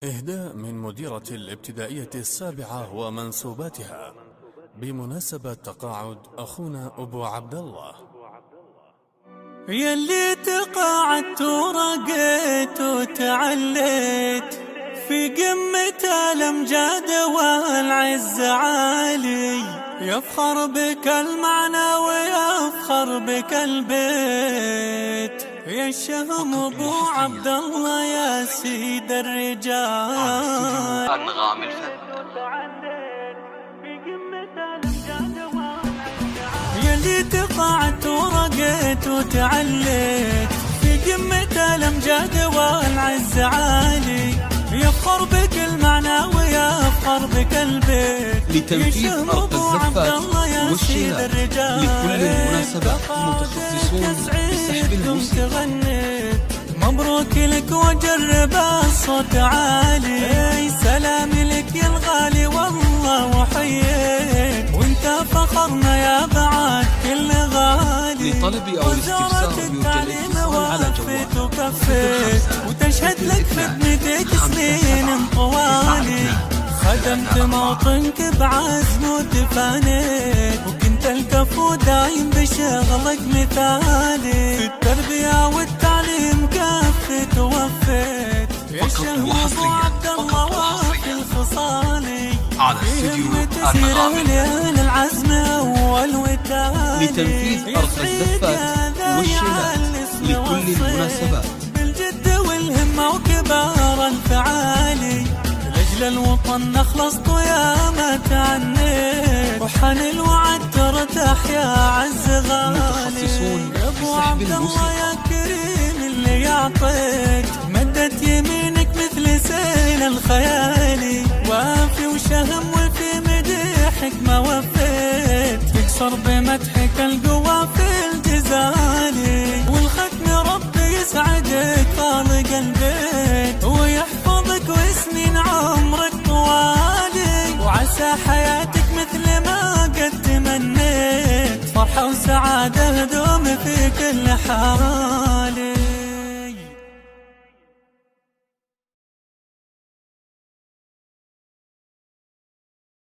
إهداء من مديرة الابتدائية السابعة ومنسوباتها بمناسبة تقاعد أخونا أبو عبد الله. يلي تقاعدت ورقيت وتعليت في قمة الأمجاد والعز عالي، يفخر بك المعنى ويفخر بك البيت، يا الشهم أبو عبد الله يا سيد الرجال. أنغام الفن. يلي تقاعدت ورقيت وتعليت في قمة الأمجاد والعز عالي، يفخر بك المعنى ويفخر بك البيت، لتنفيذ أرض الزفات والشراء لكل المناسبات متخصصون بسحب الموسيقى. مبروك لك وجرب الصوت عالي، سلامي لك يا الغالي والله وحييك، وانت فخرنا يا بعد كل غالي. لطلب أو الاستفسار يرجى الاتصال على جوال وتشهد لك خدمتك سنين طوالي، خدمت موطنك بعزم وتفانيت، وكنت الكفو دايم بشغلك مثالي، في التربية والتعليم كفت ووفيت، يا شهم أبو عبد الله وفي الخصالي، على استديو أنغام العزم والوتالي، لتنفيذ أرض الزفات والشراء لكل المناسبات بالجد والهمة وكبار الفعالي، لأجل الوطن نخلص ويا ما تعنيت، وحن الوعد ترتاح يا عز غالي، متخصصون يا أبو بسحب عبد الله الموسيقى. يا كريم اللي يعطيك، مدت يمينك مثل سيل الخيالي، وافي وشهم وفي مديحك ما وفيت، تكسر بمدحك القوى في الجزالي، والختم ربي يسعدك خالق البيت، ويحفظك وسنين عمرك طوالي، وعسى حياتك مثل ما قد تمنيت، فرحة وسعادة دوم في كل حال.